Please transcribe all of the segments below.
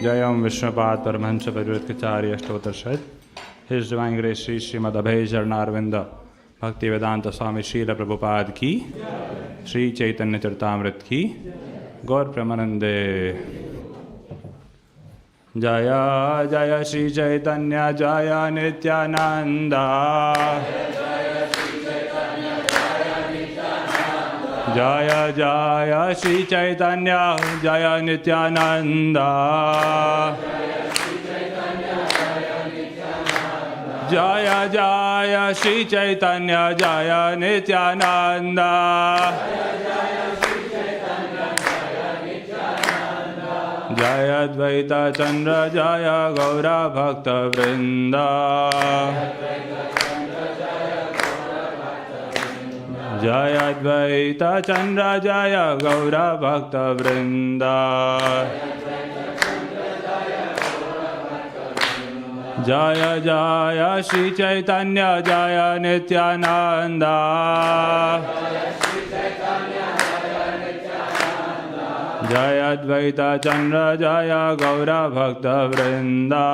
Jayam Vishnupad Paramahansa Parivrtacharya Ashtotarshad. His Divine Grace Sri Srimad Abhay Charanarvinda Bhakti Vedanta Swami Srila Prabhupada ki, Sri Caitanya-Caritāmṛta ki, Gaur Pramanande. Jaya Jaya Sri Chaitanya Jaya Nityananda. Jaya Jaya Sri Chaitanya Jaya Nityananda. Jaya Jaya Sri Chaitanya Jaya Nityananda. Jaya Advaita Chandra Jaya Gaura Bhakta Vrinda. Jaya Advaita Chandra Jaya Gaura Bhakta Vrinda. Jaya Jaya Sri Chaitanya Jaya Nityananda. Jaya Advaita Chandra Jaya Gaura Bhakta Vrinda.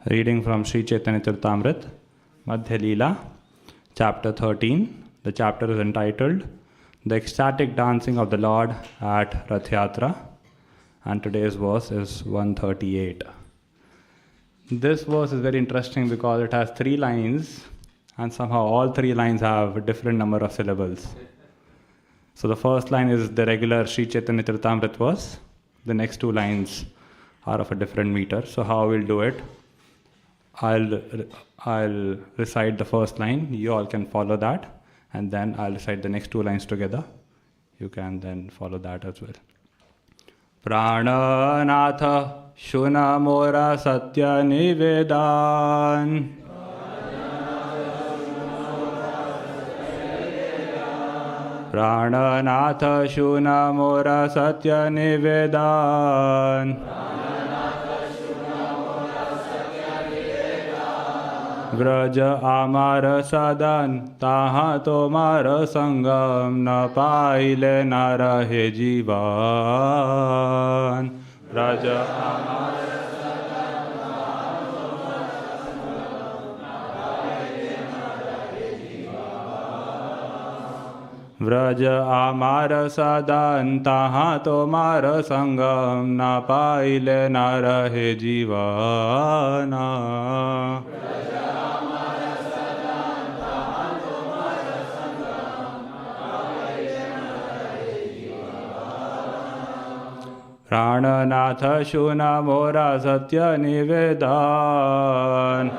Reading from Sri Caitanya-Caritāmṛta Madhya-lilā, chapter 13. The chapter is entitled The Ecstatic Dancing of the Lord at Rath Yatra, and today's verse is 138. This verse is very interesting because it has 3 lines, and somehow all 3 lines have a different number of syllables. So the first line is the regular Sri Caitanya-Caritāmṛta verse. The next 2 lines are of a different meter. So how we'll do it? I'll recite the first line. You all can follow that, and then I'll recite the next 2 lines together. You can then follow that as well. Prananatha Shuna Mora Satya Nivedan. Prananatha Shuna Mora Satya Nivedan. Vraja Amara Sadan Taha Tomara Sangam Na Paile Na Rahe Jivan. Vraja Amara Sadan Taha Tomara Sangam Na Paile Na Rahe Jivan. Vraja Amara Sadan Taha Tomara Sangam Na Paile Na Rahe Jivana. Prananatha Shuna Mora Satya Nivedan.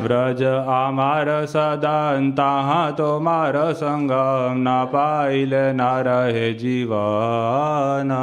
Vraja Amara Sadan Taha Tomara Sangam Na Paile Na Rahe Jivana.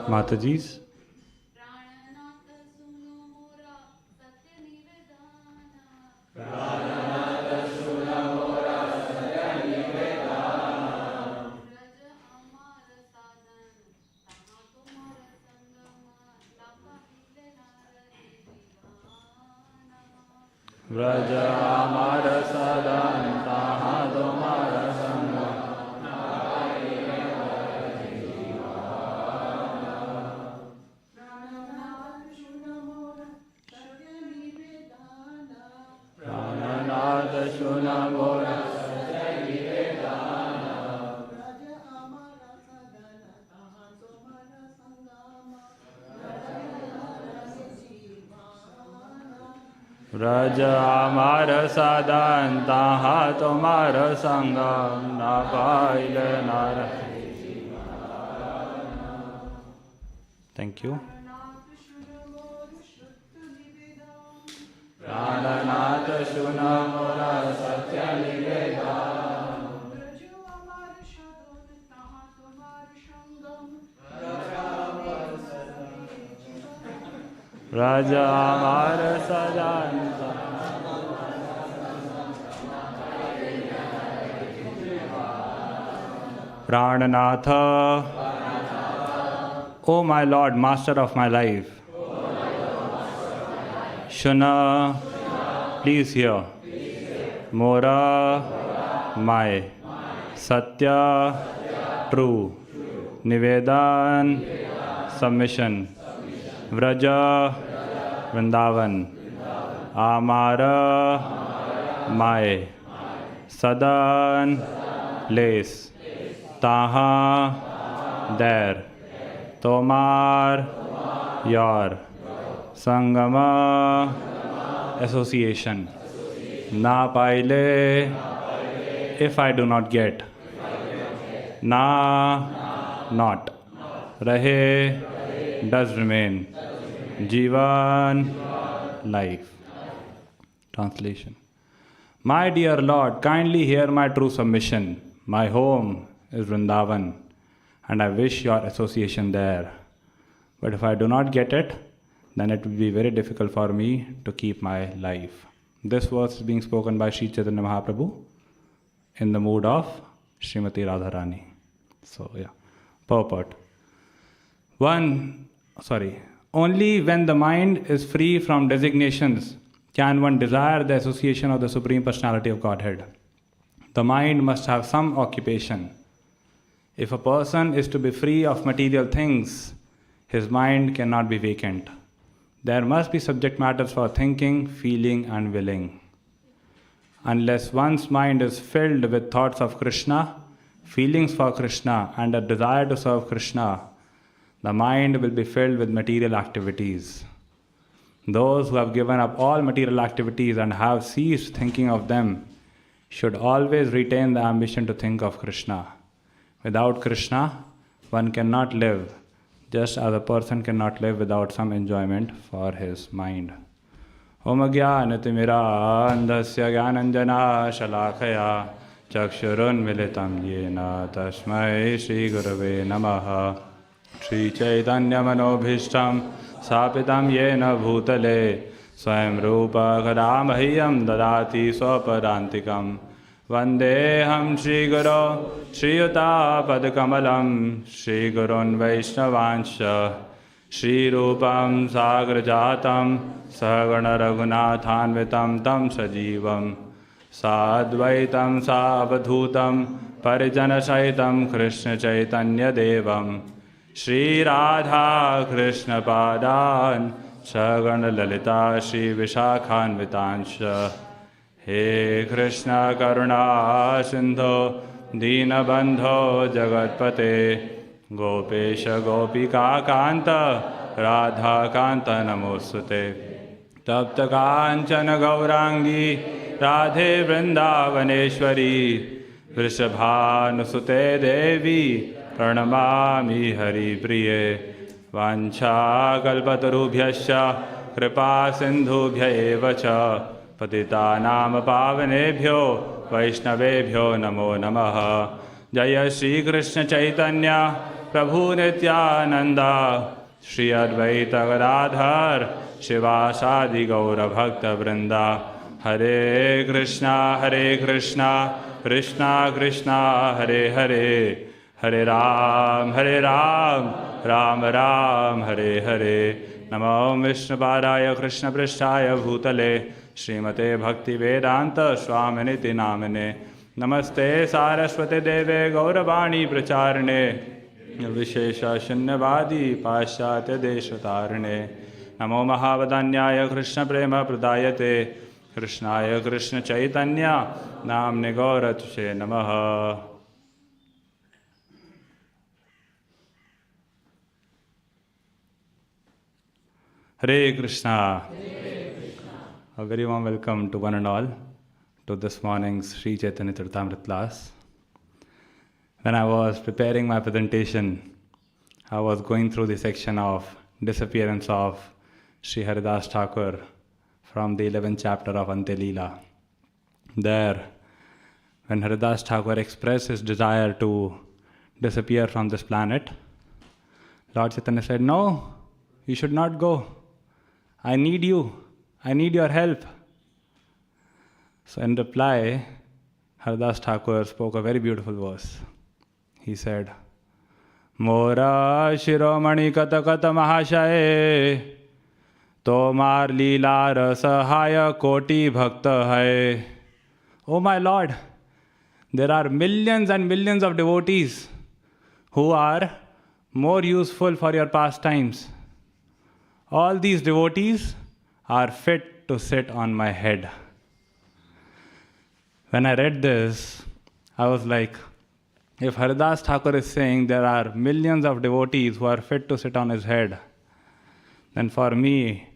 Mataji's. Vraja Amara Sadan Taha Tomara Sangam. Raja amar sadan taha tomar sangam na paile nara. Thank you. Prananath shunamura satya niveda. Raja amar sadanta. Prananatha, O my Lord, Master of my life. Shuna, please hear. Mora, my. Satya, true. Nivedan, submission. Vraja, Vrindavan. Amara, my. Sadan, place. Taha, there. Tomar, your. Sangama, association. Na paile, if I do not get. Na, not. Rahe, does remain. Jivan, life. Translation. My dear Lord, kindly hear my true submission. My home is Vrindavan, and I wish your association there. But if I do not get it, then it will be very difficult for me to keep my life. This verse is being spoken by Sri Chaitanya Mahaprabhu in the mood of Srimati Radharani. So, purport. Only when the mind is free from designations can one desire the association of the Supreme Personality of Godhead. The mind must have some occupation. If a person is to be free of material things, his mind cannot be vacant. There must be subject matters for thinking, feeling, and willing. Unless one's mind is filled with thoughts of Krishna, feelings for Krishna, and a desire to serve Krishna, the mind will be filled with material activities. Those who have given up all material activities and have ceased thinking of them should always retain the ambition to think of Krishna. Without Krishna, one cannot live, just as a person cannot live without some enjoyment for his mind. Om Jnanatimirā Andhasya Jnananjana Shalakaya Chakshurun Militam Yena Tasmai Shri Gurave Namaha. Shri Chaitanya Manobhishtam Sapitam Yena Bhutale Swayam Rupa Kadamahyam Dadati Swapadantikam Vandeham Shri Guru Shri Yuta Padakamalam Shri Gurun Vaishnavancha Shri Rupam Sagrajatam Sagana Raghunathanvitam Tam Sajivam Sadvaitam Savadhutam Parijana Shaitam Krishna Chaitanya Devam Shri Radha Krishna Padan Sagana Lalita Shri Vishakhanvitancha He Krishna Karuna Sindho Deenabandho Jagatpate Gopesha Gopika Kanta Radha Kanta Namosute Tapta Kanchana Gaurangi Radhe Vrindavaneshwari Vrishabhanusute Devi Pranamami Hari Priye Vancha Kalpatarubhyascha Kripa Sindhubhya Evacha Patitanam Pavanebhyo Vaishnavebhyo Namo Namaha Jaya Shri Krishna Chaitanya Prabhu Nityananda Shri Advaita Gadadhar Shivasadi Gaura Bhakta Vrinda Hare Krishna Krishna Krishna Hare Hare Hare Ram Ram Ram Hare Hare Namo Vishnu Padaya Krishna Prishtaya Bhutale Srimate Bhakti Vedanta Swaminiti Namine Namaste Saraswate Deve Gauravani Pracharne Vishesha Shunyavadi Paschatya Deshatarne Namo Mahavadanyaya Krishna Prema Pradayate Krishnaya Krishna Chaitanya Namne Gauratushe Namaha. Hare Krishna. A very warm welcome to one and all to this morning's Sri Caitanya-Caritāmṛta class. When I was preparing my presentation, I was going through the section of disappearance of Sri Haridas Thakur from the 11th chapter of Madhya-lilā. There, when Haridas Thakur expressed his desire to disappear from this planet, Lord Chaitanya said, "No, you should not go. I need you. I need your help." So in reply, Haridas Thakur spoke a very beautiful verse. He said, "Mora shiromani kata kata mahashaye, tomar leela rasahaya koti bhakta hai." Oh my Lord, there are millions and millions of devotees who are more useful for your pastimes. All these devotees are fit to sit on my head. When I read this, I was like, if Haridas Thakur is saying there are millions of devotees who are fit to sit on his head, then for me,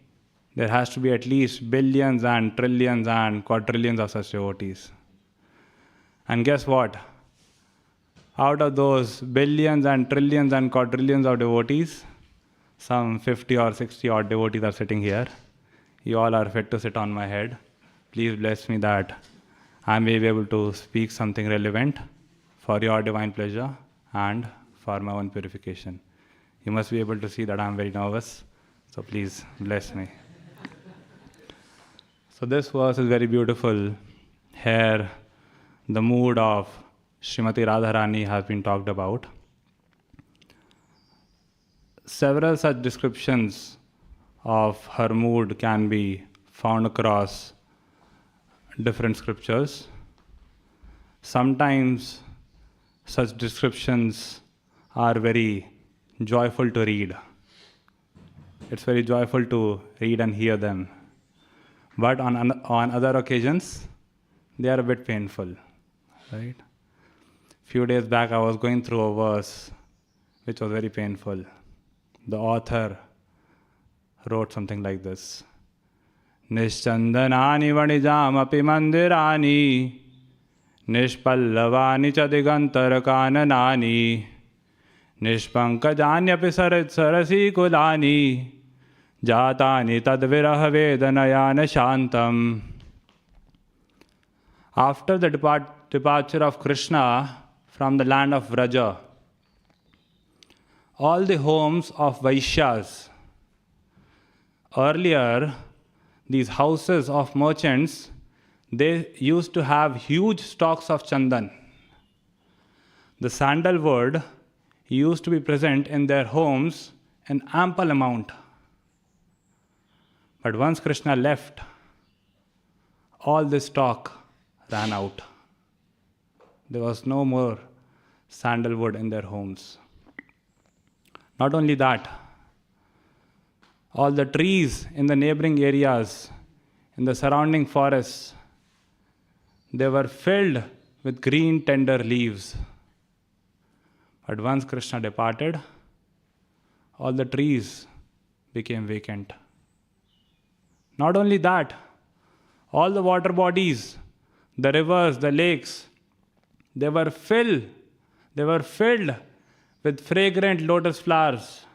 there has to be at least billions and trillions and quadrillions of such devotees. And guess what? Out of those billions and trillions and quadrillions of devotees, some 50 or 60 odd devotees are sitting here. You all are fit to sit on my head. Please bless me that I may be able to speak something relevant for your divine pleasure and for my own purification. You must be able to see that I am very nervous, so please bless me. So this verse is very beautiful. Here, the mood of Srimati Radharani has been talked about. Several such descriptions of her mood can be found across different scriptures. Sometimes such descriptions are very joyful to read. It's very joyful to read and hear them. But on other occasions, they are a bit painful, right? Few days back, I was going through a verse which was very painful. The author wrote something like this: Nishchandanani vanijamapi mandirani, nishpallavani cha digantarkananani, nishpankajányapi sarasi kulani, jatani tadviraha vedanayana shantam. After the departure of Krishna from the land of Vraja, all the homes of Vaishyas, earlier, these houses of merchants, they used to have huge stocks of chandan. The sandalwood used to be present in their homes in ample amount. But once Krishna left, all this stock ran out. There was no more sandalwood in their homes. Not only that, all the trees in the neighboring areas, in the surrounding forests, they were filled with green tender leaves. But once Krishna departed, all the trees became vacant. Not only that, all the water bodies, the rivers, the lakes, they were filled with fragrant lotus flowers.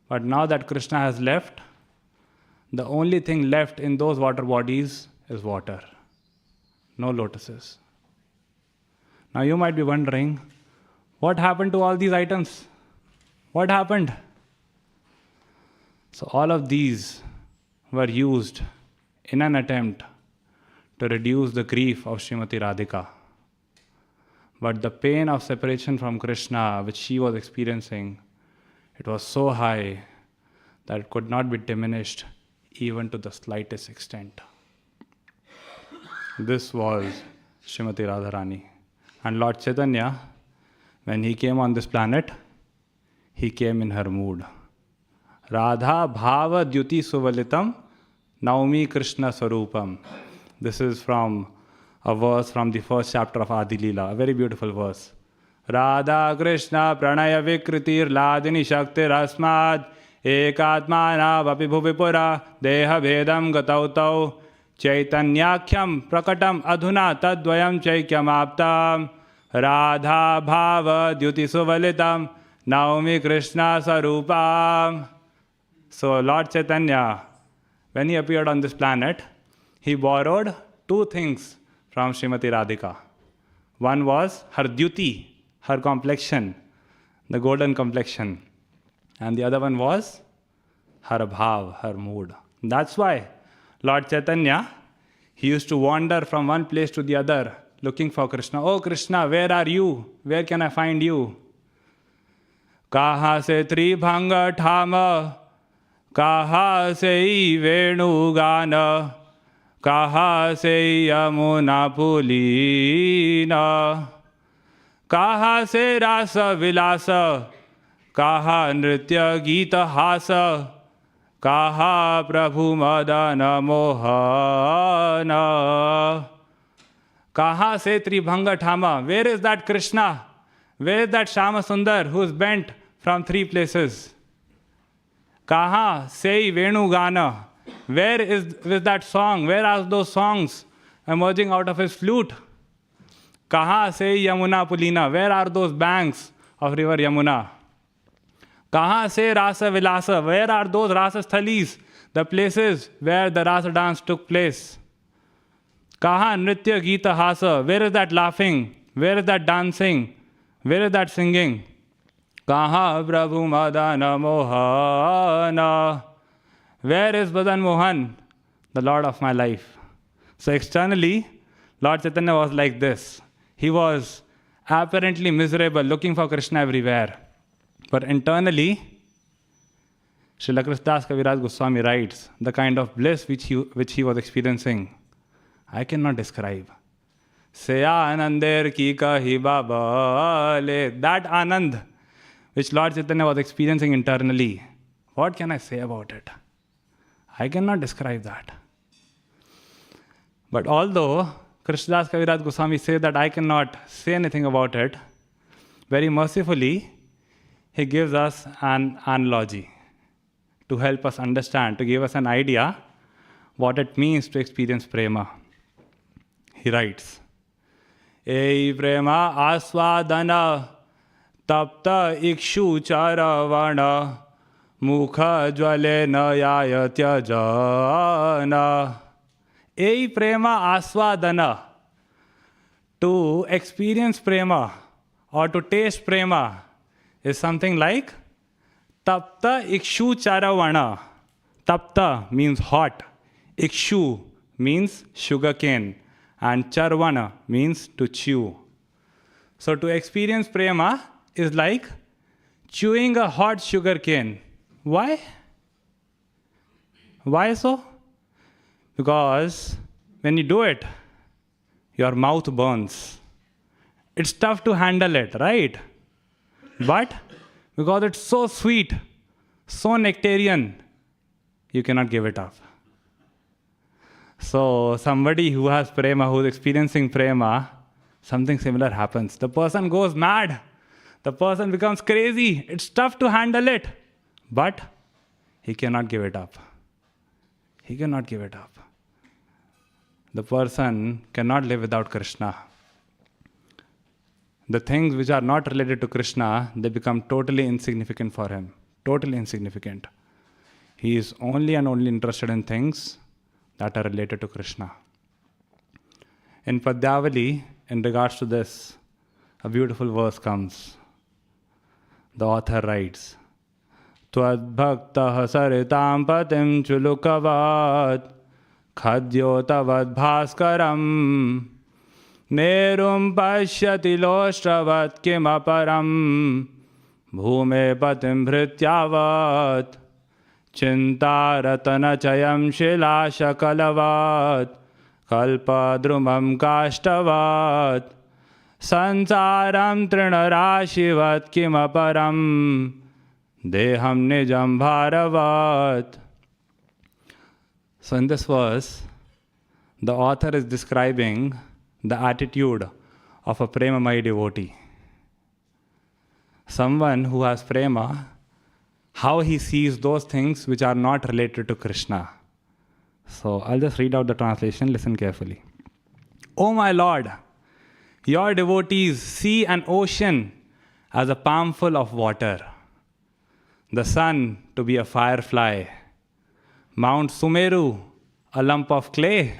But now that Krishna has left, the only thing left in those water bodies is water. No lotuses. Now you might be wondering, what happened to all these items? What happened? So all of these were used in an attempt to reduce the grief of Srimati Radhika. But the pain of separation from Krishna, which she was experiencing, it was so high that it could not be diminished even to the slightest extent. This was Srimati Radharani. And Lord Chaitanya, when he came on this planet, he came in her mood. Radha bhava dyuti suvalitam naumi Krishna sarupam. This is from a verse from the first chapter of Adi-lila, a very beautiful verse. Radha Krishna pranaya vikritir ladini shakti rasmad ekatmana vapi bhuvipura deha bhedam gatau tau Caitanya-Caritāmṛta prakatam adhuna tadvayam chaikyamaptam Radha bhava dyuti suvalitam Naumi Krishna sarupam. So Lord Chaitanya, when he appeared on this planet, he borrowed two things from Srimati Radhika. One was her duty, her complexion, the golden complexion. And the other one was her bhav, her mood. That's why Lord Chaitanya, he used to wander from one place to the other, looking for Krishna. Oh Krishna, where are you? Where can I find you? Kaha se tribhanga thama, kaha se venu gana, kaha se yamuna pulina, kaha se rasa vilasa, kaha nritya gita hasa, kaha prabhu madana mohana. Kaha se tribhanga thama. Where is that Krishna? Where is that Shama Sundar who is bent from three places? Kaha se venu gana. Where is that song? Where are those songs emerging out of his flute? Kaha se yamuna pulina. Where are those banks of river Yamuna? Kaha se rasa vilasa. Where are those rasa sthalis, the places where the rasa dance took place? Kaha nritya gita hasa. Where is that laughing? Where is that dancing? Where is that singing? Kaha prabhu madana mohana. Where is Madan Mohan, the Lord of my life? So externally, Lord Chaitanya was like this. He was apparently miserable, looking for Krishna everywhere. But internally, Srila Krishnadas Kaviraj Goswami writes, the kind of bliss which he was experiencing, I cannot describe. Seya Anander ki kahi babale. That Anand which Lord Chaitanya was experiencing internally, what can I say about it? I cannot describe that. But although Krishnadas Kaviraj Goswami says that I cannot say anything about it, very mercifully, he gives us an analogy to help us understand, to give us an idea what it means to experience prema. He writes, Ei prema aswadana tapta ikshu charavana mukha jwale nayayatya jana. Ei prema aswadana. To experience prema or to taste prema is something like tapta ikshu charavana. Tapta means hot. Ikshu means sugarcane. And charvana means to chew. So to experience prema is like chewing a hot sugar cane. Why? Why so? Because when you do it, your mouth burns. It's tough to handle it, right? But because it's so sweet, so nectarian, you cannot give it up. So somebody who has prema, who is experiencing prema, something similar happens. The person goes mad. The person becomes crazy. It's tough to handle it. But he cannot give it up. He cannot give it up. The person cannot live without Krishna. The things which are not related to Krishna, they become totally insignificant for him. Totally insignificant. He is only and only interested in things that are related to Krishna. In Padyavali, in regards to this, a beautiful verse comes. The author writes, Tvad-bhaktah saritam patim chulukavat khadyo tavad bhaskaram nerum pashyati loshtravat kimaparam bhume patim bhrityavat Chintaratana-chayam shilashakalavat kalpadrumam kashtavat sansaram trinarashivat kimaparam deham nijam bharavat. So in this verse, the author is describing the attitude of a premamai devotee. Someone who has prema how he sees those things which are not related to Krishna. So I'll just read out the translation, listen carefully. O my Lord, your devotees see an ocean as a palmful of water, the sun to be a firefly, Mount Sumeru a lump of clay,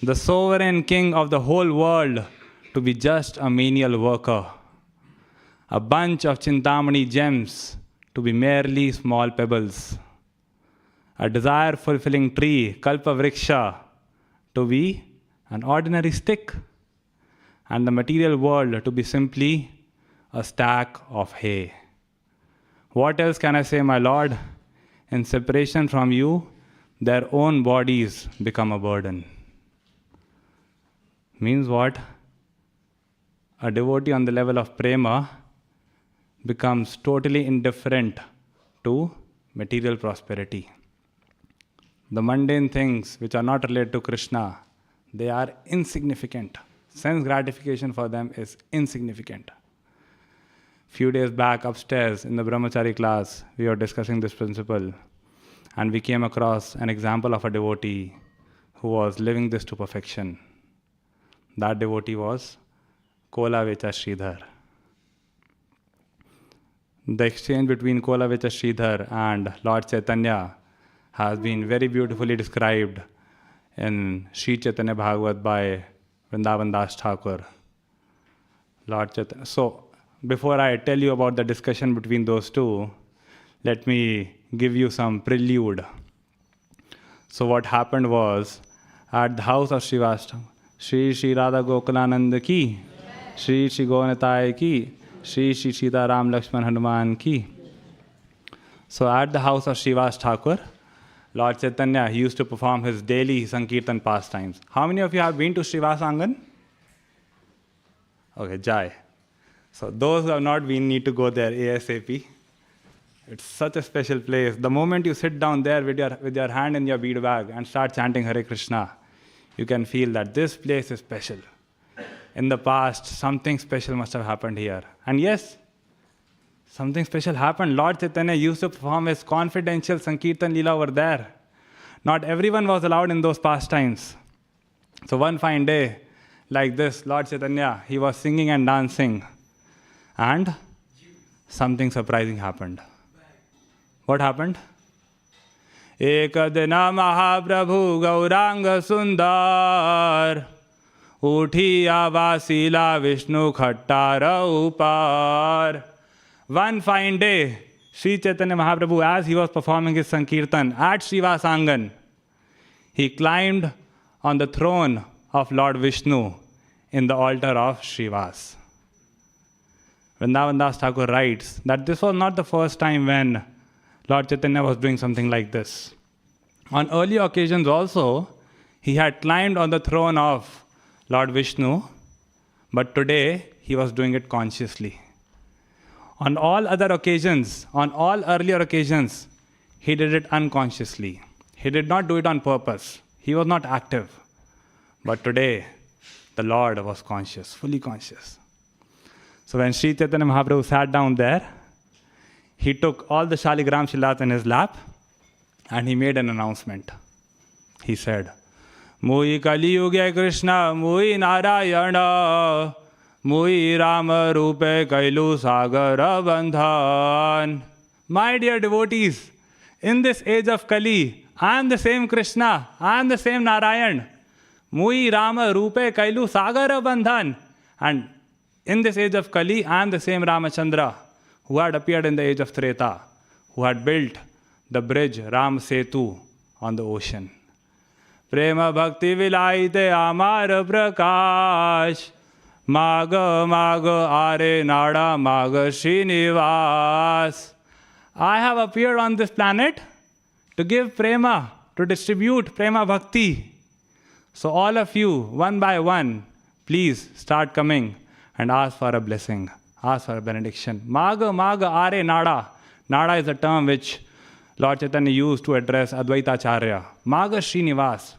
the sovereign king of the whole world to be just a menial worker, a bunch of Chintamani gems to be merely small pebbles, a desire-fulfilling tree, Kalpavriksha, to be an ordinary stick, and the material world to be simply a stack of hay. What else can I say, my Lord? In separation from you, their own bodies become a burden. Means what? A devotee on the level of prema becomes totally indifferent to material prosperity. The mundane things which are not related to Krishna, they are insignificant. Sense gratification for them is insignificant. Few days back upstairs in the Brahmachari class, we were discussing this principle, and we came across an example of a devotee who was living this to perfection. That devotee was Kolavecha Sridhar. The exchange between Kolavecha Sridhar and Lord Chaitanya has been very beautifully described in Sri Chaitanya Bhagavat by Vrindavan Das Thakur. Lord Chaitanya. So, before I tell you about the discussion between those two, let me give you some prelude. So what happened was, at the house of Srivastava, Shri Radha Gokulananda ki, Shri Gonatai ki, Shri Sita Ram Lakshman Hanuman ki. So at the house of Srivas Thakur, Lord Chaitanya, he used to perform his daily Sankirtan pastimes. How many of you have been to Srivas Angan? Okay, Jai. So those who have not been need to go there ASAP. It's such a special place. The moment you sit down there with your hand in your bead bag and start chanting Hare Krishna, you can feel that this place is special. In the past, something special must have happened here. And yes, something special happened. Lord Chaitanya used to perform his confidential Sankirtan Leela over there. Not everyone was allowed in those pastimes. So one fine day, like this, Lord Chaitanya, he was singing and dancing. And something surprising happened. What happened? Ekadina Mahaprabhu Gauranga Sundar Uthiya Vasila Vishnu Khattara Upar. One fine day, Sri Chaitanya Mahaprabhu, as he was performing his Sankirtan at Srivas Angan, he climbed on the throne of Lord Vishnu in the altar of Srivas. Vrindavan Das Thakur writes that this was not the first time when Lord Chaitanya was doing something like this. On earlier occasions also, he had climbed on the throne of Lord Vishnu, but today he was doing it consciously. On all other occasions, on all earlier occasions, he did it unconsciously. He did not do it on purpose. He was not active. But today, the Lord was conscious, fully conscious. So when Sri Chaitanya Mahaprabhu sat down there, he took all the Shaligram Shilat in his lap and he made an announcement. He said, Mui Kali Yuga Krishna, Mui Narayana, Mui Rama Rupe Kailu Sagara Bandhan. My dear devotees, in this age of Kali, I am the same Krishna, I am the same Narayan. Mui Rama Rupe Kailu Sagara Bandhan. And in this age of Kali, I am the same Ramachandra who had appeared in the age of Treta, who had built the bridge Ram Setu on the ocean. Prema Bhakti Vilaite Amar Prakash Maga Maga Are Nada Maga Srinivas. I have appeared on this planet to give prema, to distribute prema bhakti. So all of you, one by one, please start coming and ask for a blessing, ask for a benediction. Maga Maga Are Nada. Nada is a term which Lord Chaitanya used to address Advaita Acharya. Maga Srinivas.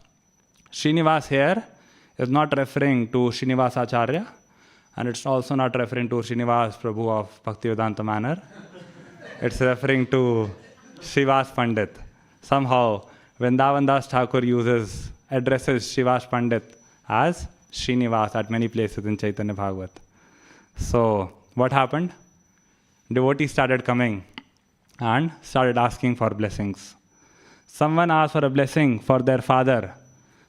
Srinivas here is not referring to Srinivas Acharya, and it's also not referring to Srinivas Prabhu of Bhaktivedanta Manor. It's referring to Srivas Pandit. Somehow, Vrindavan Das Thakur addresses Srivas Pandit as Srinivas at many places in Chaitanya Bhagavat. So, what happened? Devotees started coming and started asking for blessings. Someone asked for a blessing for their father.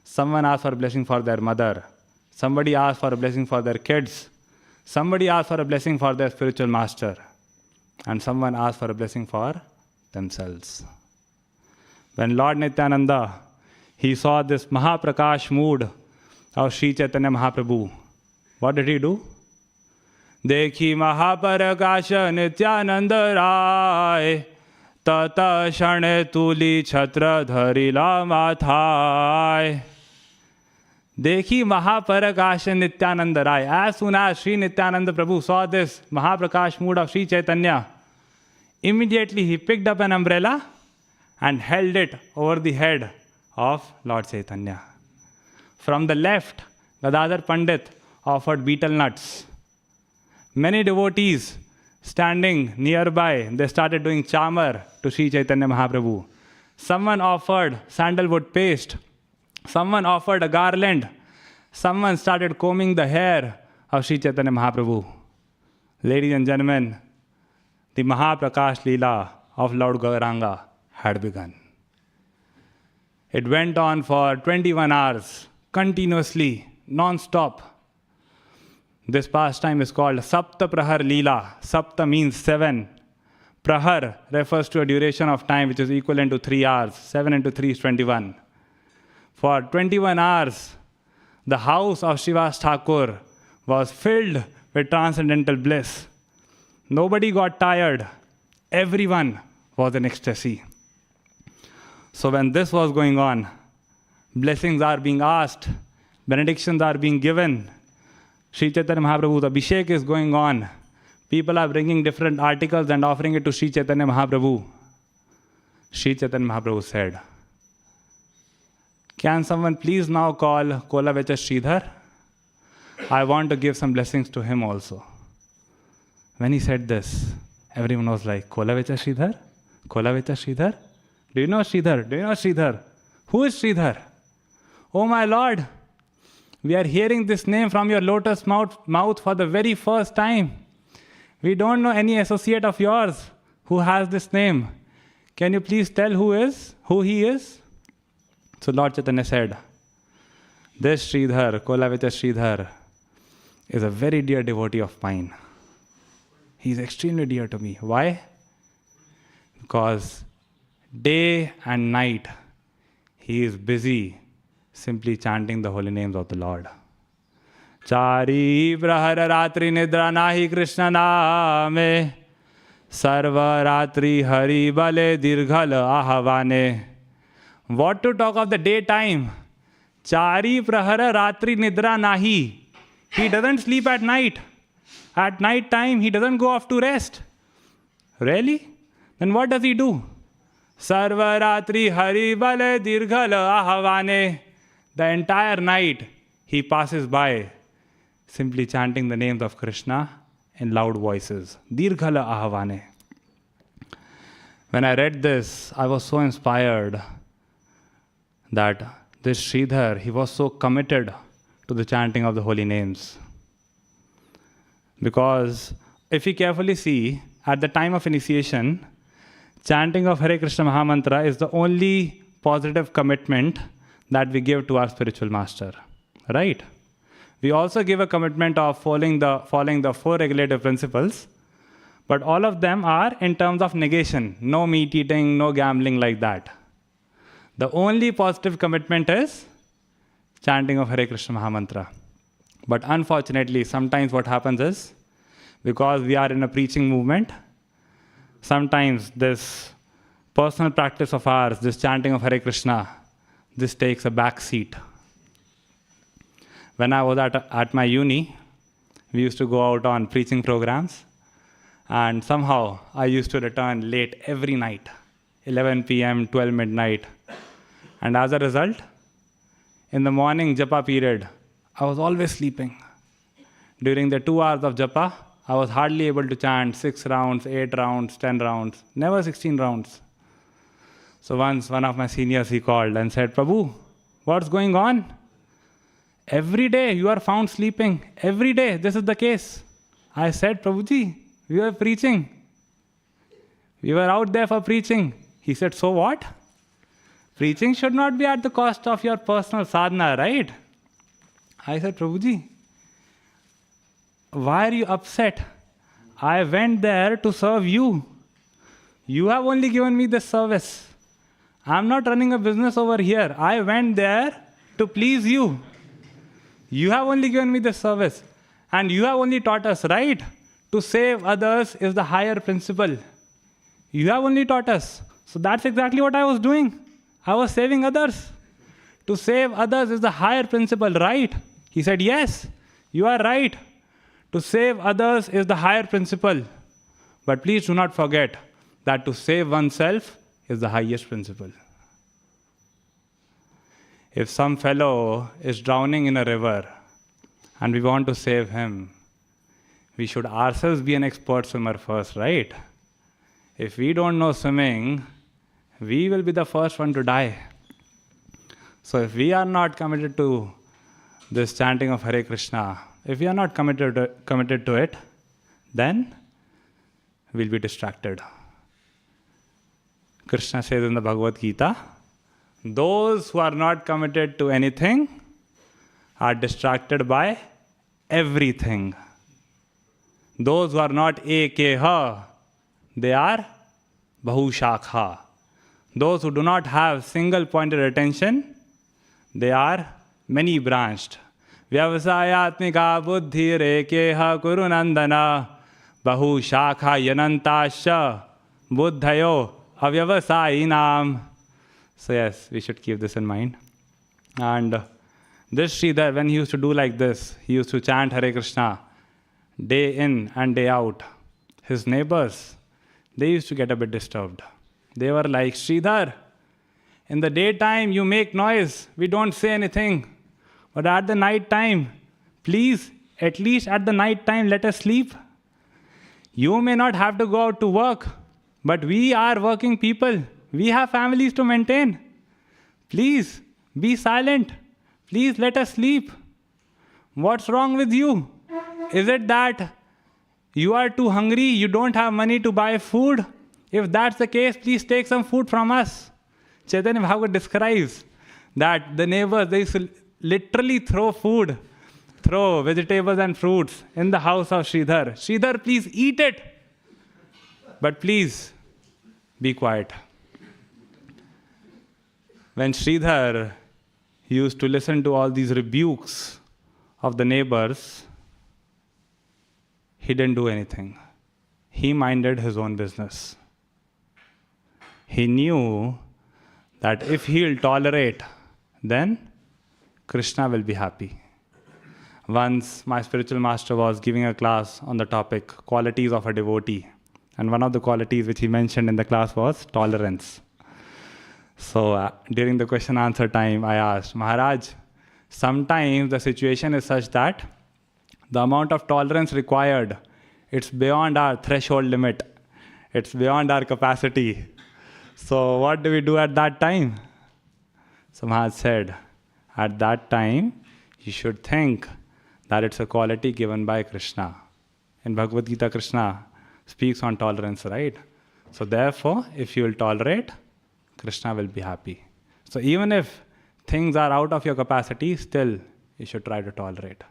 Someone asked for a blessing for their mother. Somebody asked for a blessing for their kids. Somebody asked for a blessing for their spiritual master. And someone asked for a blessing for themselves. When Lord Nityananda, he saw this Maha-prakasha mood of Sri Chaitanya Mahaprabhu, what did he do? Dekhi Maha-prakasha Nityananda Rai, Tata Shane Tuli Chhatra Dharila Mathai. Dekhi Maha-prakasha Nityananda Rai. As soon as Sri Nityananda Prabhu saw this Maha-prakasha mood of Sri Chaitanya, immediately he picked up an umbrella and held it over the head of Lord Chaitanya. From the left, Gadadhar Pandit offered betel nuts. Many devotees standing nearby, they started doing chamar to Sri Chaitanya Mahaprabhu. Someone offered sandalwood paste. Someone offered a garland. Someone started combing the hair of Sri Chaitanya Mahaprabhu. Ladies and gentlemen, the Maha-prakasha Leela of Lord Gauranga had begun. It went on for 21 hours, continuously, non-stop. This pastime is called Sapta Prahar Leela. Sapta means 7. Prahar refers to a duration of time which is equivalent to 3 hours. 7 into 3 is 21. For 21 hours, the house of Srivas Thakur was filled with transcendental bliss. Nobody got tired. Everyone was in ecstasy. So when this was going on, blessings are being asked, benedictions are being given, Sri Chaitanya Mahaprabhu's Abhishek is going on. People are bringing different articles and offering it to Sri Chaitanya Mahaprabhu. Sri Chaitanya Mahaprabhu said, "Can someone please now call Kolavecha Sridhar? I want to give some blessings to him also." When he said this, everyone was like, "Kolavecha Sridhar? Kolavecha Sridhar? Do you know Sridhar? Do you know Sridhar? Who is Sridhar? Oh my Lord, we are hearing this name from your lotus mouth for the very first time. We don't know any associate of yours who has this name. Can you please tell who he is?" So Lord Chaitanya said, "This Sridhar, Kolavecha Sridhar, is a very dear devotee of mine. He is extremely dear to me." Why? Because day and night he is busy simply chanting the holy names of the Lord. Chari prahar ratri nidra nahi Krishna name, sarva ratri hari bale dirghal ahavane. What to talk of the daytime? Chari prahara ratri nidra nahi. He doesn't sleep at night. At night time, he doesn't go off to rest. Really? Then what does he do? Sarva ratri hari bale dirghal ahavane. The entire night, he passes by simply chanting the names of Krishna in loud voices. Dirghala ahavane. When I read this, I was so inspired that this Sridhar, he was so committed to the chanting of the holy names. Because if we carefully see, at the time of initiation, chanting of Hare Krishna Mahamantra is the only positive commitment that we give to our spiritual master. Right? We also give a commitment of following the 4 regulative principles, but all of them are in terms of negation. No meat eating, no gambling like that. The only positive commitment is chanting of Hare Krishna Mahamantra. But unfortunately, sometimes what happens is, because we are in a preaching movement, sometimes this personal practice of ours, this chanting of Hare Krishna, this takes a back seat. When I was at my uni, we used to go out on preaching programs, and somehow I used to return late every night, 11 p.m., 12 midnight. And as a result, in the morning japa period, I was always sleeping. During the 2 hours of japa, I was hardly able to chant 6 rounds, 8 rounds, 10 rounds, never 16 rounds. So once one of my seniors, he called and said, Prabhu, what's going on? Every day you are found sleeping. Every day this is the case. I said, Prabhuji, we were preaching. We were out there for preaching. He said, so what? Preaching should not be at the cost of your personal sadhana, right? I said, Prabhuji, why are you upset? I went there to serve you. You have only given me this service. I'm not running a business over here. I went there to please you. You have only given me this service. And you have only taught us, right? To save others is the higher principle. You have only taught us. So that's exactly what I was doing. I was saving others. To save others is the higher principle, right? He said, yes, you are right. To save others is the higher principle. But please do not forget that to save oneself is the highest principle. If some fellow is drowning in a river and we want to save him, we should ourselves be an expert swimmer first, right? If we don't know swimming, we will be the first one to die. So if we are not committed to this chanting of Hare Krishna, if we are not committed to it, then we'll be distracted. Krishna says in the Bhagavad Gita, those who are not committed to anything are distracted by everything. Those who are not ekeha, they are bahushakha. Those who do not have single-pointed attention, they are many-branched. Vyavasayatmika buddhi rekeha kurunandana bahushakha yanantasya buddhayo avyavasayinam. So yes, we should keep this in mind. And this Sridhar, when he used to do like this, he used to chant Hare Krishna day in and day out. His neighbors, they used to get a bit disturbed. They were like, Sridhar, in the daytime you make noise, we don't say anything. But at the night time, please, at least at the night time, let us sleep. You may not have to go out to work, but we are working people. We have families to maintain. Please, be silent. Please let us sleep. What's wrong with you? Is it that you are too hungry, you don't have money to buy food? If that's the case, please take some food from us. Chaitanya Bhagavad describes that the neighbors, they used to literally throw food, throw vegetables and fruits in the house of Sridhar. Sridhar, please eat it. But please, be quiet. When Sridhar used to listen to all these rebukes of the neighbors, he didn't do anything. He minded his own business. He knew that if he'll tolerate, then Krishna will be happy. Once my spiritual master was giving a class on the topic qualities of a devotee. And one of the qualities which he mentioned in the class was tolerance. So during the question answer time, I asked, Maharaj, sometimes the situation is such that the amount of tolerance required, it's beyond our threshold limit. It's beyond our capacity. So what do we do at that time? So Maharaj said, at that time, you should think that it's a quality given by Krishna. In Bhagavad Gita, Krishna speaks on tolerance, right? So therefore, if you will tolerate, Krishna will be happy. So even if things are out of your capacity, still you should try to tolerate.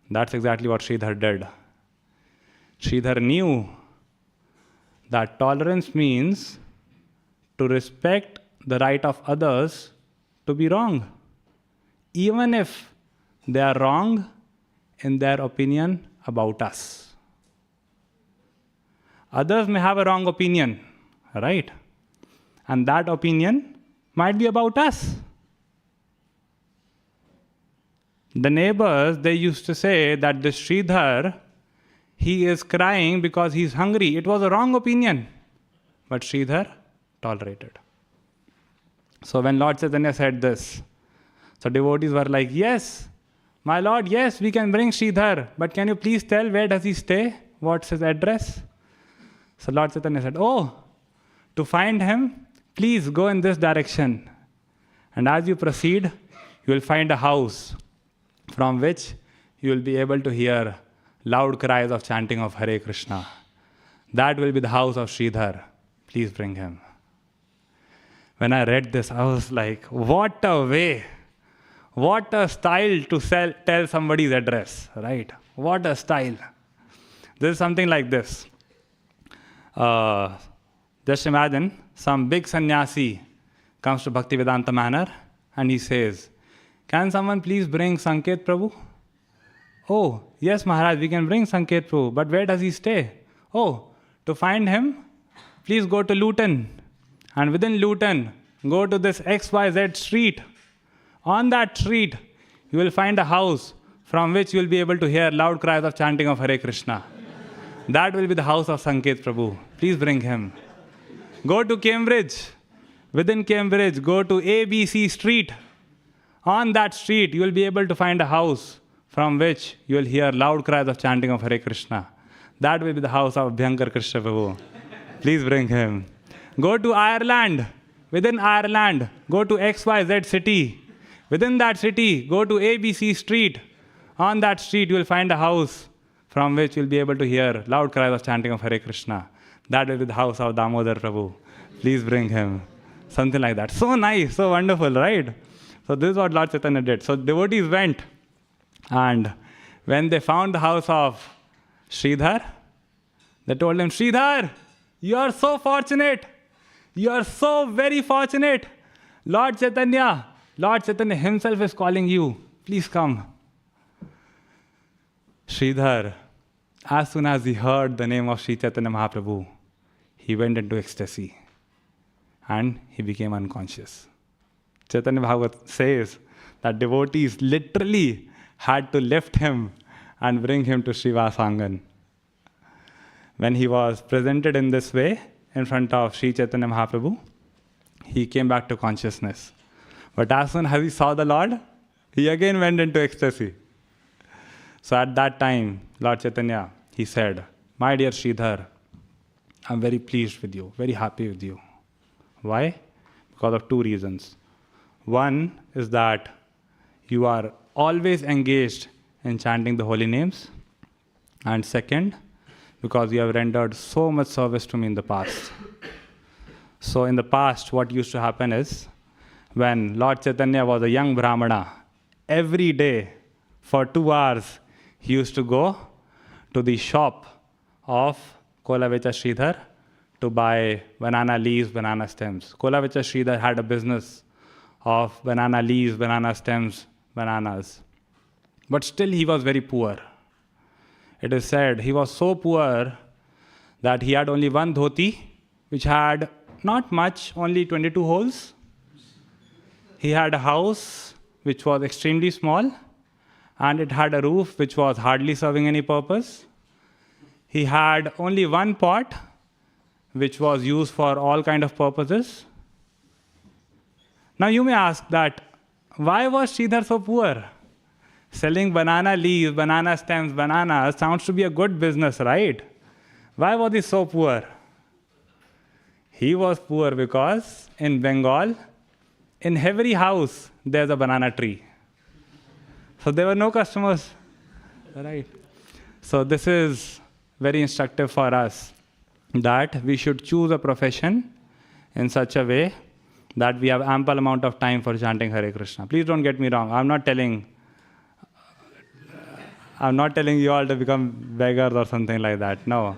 That's exactly what Sridhar did. Sridhar knew that tolerance means to respect the right of others to be wrong, even if they are wrong in their opinion about us. Others may have a wrong opinion, right? And that opinion might be about us. The neighbors, they used to say that this Sridhar, he is crying because he's hungry. It was a wrong opinion. But Sridhar tolerated. So when Lord Chaitanya said this, so devotees were like, yes, My Lord, yes, we can bring Sridhar, but can you please tell where does he stay? What's his address? So Lord Chaitanya said, oh, to find him, please go in this direction. And as you proceed, you will find a house from which you will be able to hear loud cries of chanting of Hare Krishna. That will be the house of Sridhar. Please bring him. When I read this, I was like, what a way, what a style to tell somebody's address, right? What a style. This is something like this. Just imagine some big sannyasi comes to Bhaktivedanta Manor and he says, can someone please bring Sanket Prabhu? Oh, yes, Maharaj, we can bring Sanket Prabhu, but where does he stay? Oh, to find him, please go to Luton. And within Luton, go to this XYZ street. On that street, you will find a house from which you will be able to hear loud cries of chanting of Hare Krishna. That will be the house of Sanket Prabhu. Please bring him. Go to Cambridge. Within Cambridge, go to ABC Street. On that street, you will be able to find a house from which you will hear loud cries of chanting of Hare Krishna. That will be the house of Bhyankar Krishna Prabhu. Please bring him. Go to Ireland. Within Ireland, go to XYZ city. Within that city, go to ABC Street. On that street, you will find a house from which you will be able to hear loud cries of chanting of Hare Krishna. That will be the house of Damodar Prabhu. Please bring him. Something like that. So nice, so wonderful, right? So this is what Lord Chaitanya did. So devotees went, and when they found the house of Sridhar, they told him, Sridhar, you are so fortunate. You are so very fortunate. Lord Chaitanya himself is calling you. Please come. Sridhar, as soon as he heard the name of Sri Chaitanya Mahaprabhu, he went into ecstasy and he became unconscious. Chaitanya Bhagavat says that devotees literally had to lift him and bring him to Srivasangan. When he was presented in this way in front of Sri Chaitanya Mahaprabhu, he came back to consciousness. But as soon as he saw the Lord, he again went into ecstasy. So at that time, Lord Chaitanya, he said, my dear Sridhar, I'm very pleased with you, very happy with you. Why? Because of two reasons. One is that you are always engaged in chanting the holy names. And second, because you have rendered so much service to me in the past. So in the past, what used to happen is, when Lord Chaitanya was a young Brahmana, every day for 2 hours, he used to go to the shop of Kolavecha Sridhar to buy banana leaves, banana stems. Kolavecha Sridhar had a business of banana leaves, banana stems, bananas. But still he was very poor. It is said he was so poor that he had only one dhoti, which had not much, only 22 holes. He had a house which was extremely small, and it had a roof which was hardly serving any purpose. He had only one pot, which was used for all kind of purposes. Now you may ask that, why was Sridhar so poor? Selling banana leaves, banana stems, bananas sounds to be a good business, right? Why was he so poor? He was poor because in Bengal, in every house, there's a banana tree. So there were no customers, right? So this is very instructive for us, that we should choose a profession in such a way that we have ample amount of time for chanting Hare Krishna. Please don't get me wrong. I'm not telling you all to become beggars or something like that. No.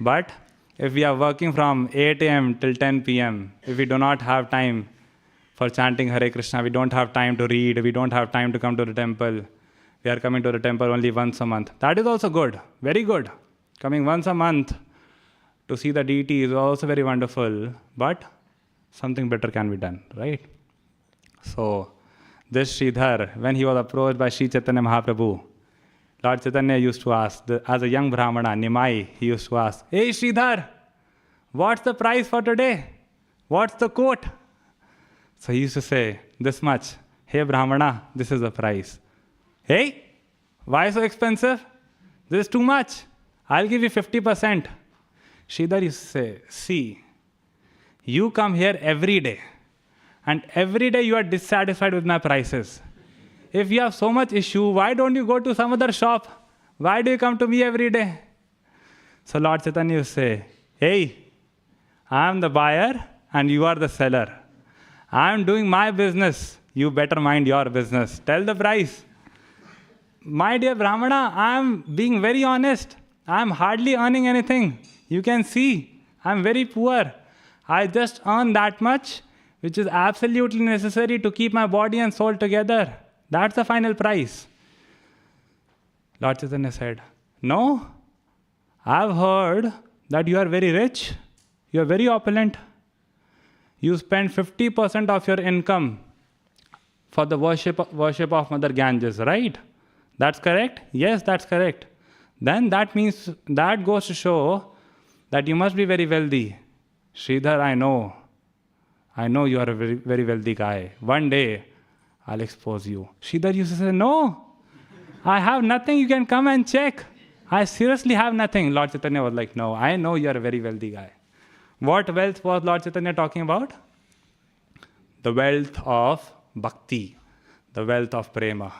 But if we are working from 8 a.m. till 10 p.m., if we do not have time for chanting Hare Krishna, we don't have time to read, we don't have time to come to the temple, we are coming to the temple only once a month. That is also good, very good. Coming once a month to see the deity is also very wonderful, but something better can be done, right? So, this Sridhar, when he was approached by Sri Chaitanya Mahaprabhu, Lord Chaitanya used to ask, as a young Brahmana, Nimai, he used to ask, hey Sridhar, what's the price for today? What's the quote? So he used to say, this much. Hey Brahmana, this is the price. Hey, why so expensive? This is too much. I'll give you 50%. Sridhar used to say, see, you come here every day, and every day you are dissatisfied with my prices. If you have so much issue, why don't you go to some other shop? Why do you come to me every day? So Lord Chaitanya used to say, hey, I am the buyer and you are the seller. I am doing my business. You better mind your business. Tell the price. My dear Brahmana, I am being very honest. I am hardly earning anything. You can see, I am very poor. I just earn that much, which is absolutely necessary to keep my body and soul together. That's the final price. Lord Chaitanya said, no, I've heard that you are very rich. You are very opulent. You spend 50% of your income for the worship of Mother Ganges, right? That's correct? Yes, that's correct. Then that means, that goes to show that you must be very wealthy. Sridhar, I know you are a very, very wealthy guy. One day, I'll expose you. Sridhar used to say, no, I have nothing. You can come and check. I seriously have nothing. Lord Chaitanya was like, no, I know you are a very wealthy guy. What wealth was Lord Chaitanya talking about? The wealth of bhakti, the wealth of prema.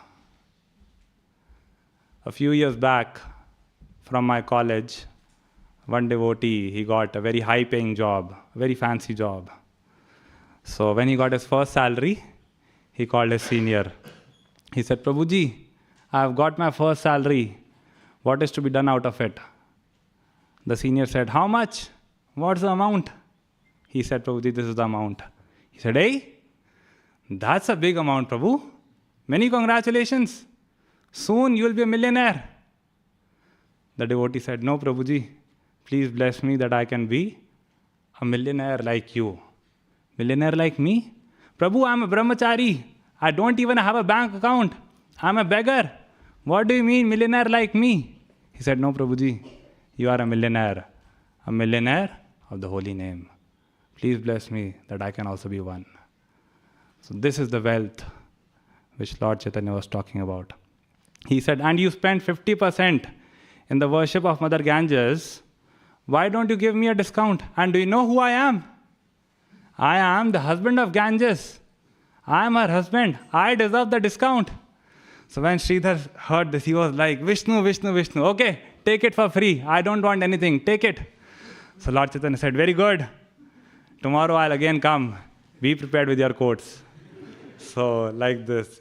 A few years back, from my college, one devotee, he got a very high-paying job, a very fancy job. So when he got his first salary, he called his senior. He said, Prabhuji, I've got my first salary. What is to be done out of it? The senior said, how much? What's the amount? He said, Prabhuji, this is the amount. He said, hey, that's a big amount, Prabhu. Many congratulations. Soon you will be a millionaire. The devotee said, no, Prabhuji, please bless me that I can be a millionaire like you. Millionaire like me? Prabhu, I'm a brahmachari. I don't even have a bank account. I'm a beggar. What do you mean, millionaire like me? He said, no, Prabhuji, you are a millionaire of the holy name. Please bless me that I can also be one. So this is the wealth which Lord Chaitanya was talking about. He said, and you spend 50% in the worship of Mother Ganges. Why don't you give me a discount? And do you know who I am? I am the husband of Ganges. I am her husband. I deserve the discount. So when Sridhar heard this, he was like, Vishnu, Vishnu, Vishnu. Okay, take it for free. I don't want anything. Take it. So Lord Chaitanya said, very good. Tomorrow I'll again come. Be prepared with your coats. So like this,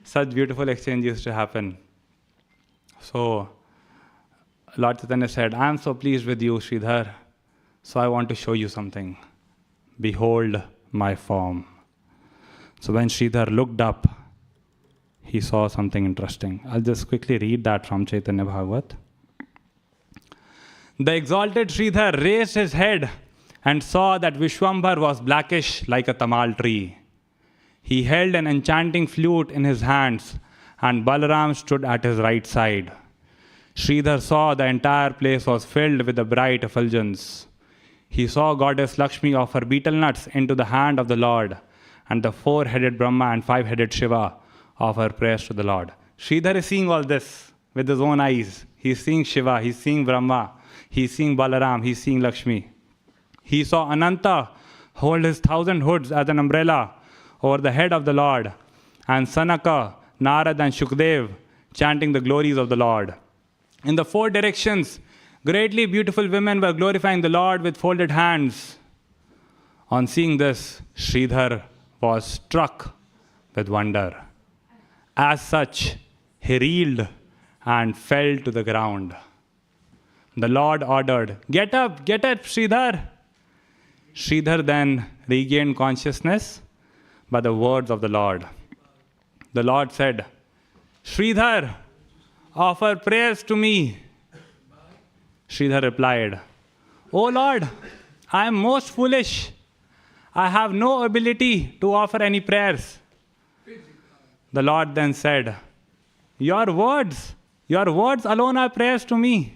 such beautiful exchange used to happen. So Lord Chaitanya said, I am so pleased with you, Sridhar. So I want to show you something. Behold my form. So when Sridhar looked up, he saw something interesting. I'll just quickly read that from Chaitanya Bhagavat. The exalted Sridhar raised his head and saw that Vishwambhar was blackish like a tamal tree. He held an enchanting flute in his hands, and Balaram stood at his right side. Sridhar saw the entire place was filled with a bright effulgence. He saw goddess Lakshmi offer betel nuts into the hand of the Lord, and the four-headed Brahma and five-headed Shiva offer prayers to the Lord. Sridhar is seeing all this with his own eyes. He's seeing Shiva, he's seeing Brahma, he's seeing Balaram, he's seeing Lakshmi. He saw Ananta hold his 1,000 hoods as an umbrella over the head of the Lord, and Sanaka, Narad and Shukdev chanting the glories of the Lord. In the four directions, greatly beautiful women were glorifying the Lord with folded hands. On seeing this, Sridhar was struck with wonder. As such, he reeled and fell to the ground. The Lord ordered, get up, Sridhar. Sridhar then regained consciousness by the words of the Lord. The Lord said, Sridhar, offer prayers to me. Sridhar replied, O Lord, I am most foolish. I have no ability to offer any prayers. The Lord then said, Your words alone are prayers to me.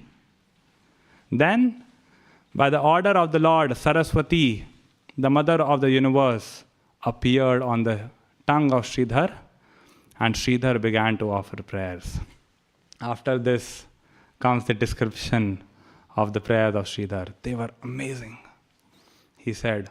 Then, by the order of the Lord, Saraswati, the mother of the universe, appeared on the tongue of Sridhar, And Sridhar began to offer prayers. After this comes the description of the prayers of Sridhar. They were amazing. He said,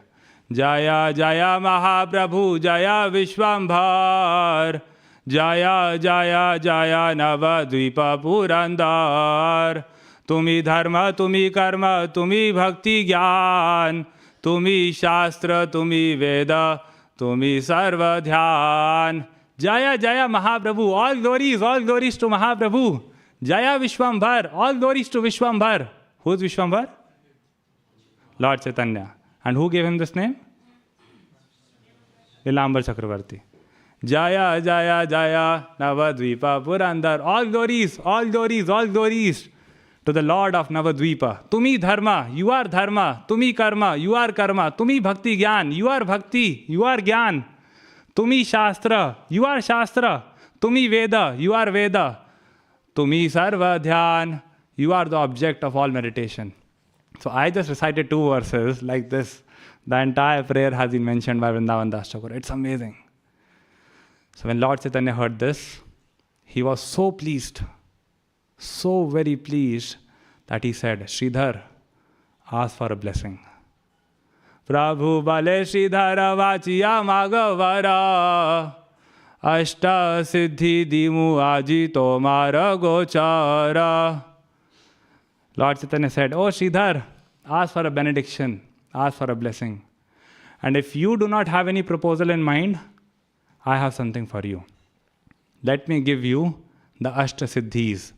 Jaya Jaya Mahaprabhu Jaya Vishwambhar Jaya Jaya Jaya Navadvipa Purandar Tumi Dharma Tumi Karma Tumi Bhakti Gyan Tumi Shastra Tumi Veda Tumi Sarva Dhyan. Jaya Jaya Mahaprabhu, all glories to Mahaprabhu. Jaya Vishwambhar, all glories to Vishwambhar. Who is Vishwambhar? Lord Chaitanya. And who gave him this name? Nilambar Chakravarti. Jaya Jaya Jaya Navadvipa Purandar. All glories to the Lord of Navadvipa. Tumi Dharma, you are Dharma. Tumi Karma, you are Karma. Tumi Bhakti Gyan, you are Bhakti, you are Gyan. Tumi Shastra, you are Shastra. Tumi Veda, you are Veda. Tumi Sarva Dhyan, you are the object of all meditation. So I just recited 2 verses like this. The entire prayer has been mentioned by Vrindavan Das Thakur. It's amazing. So when Lord Chaitanya heard this, he was so pleased, so very pleased, that he said, Sridhar, ask for a blessing. Prabhu bale Sridhara vachiya magavara Ashta siddhi dimu aji tomara gochara. Lord Chaitanya said, Oh Sridhar, ask for a benediction, ask for a blessing. And if you do not have any proposal in mind, I have something for you. Let me give you the Ashta Siddhis,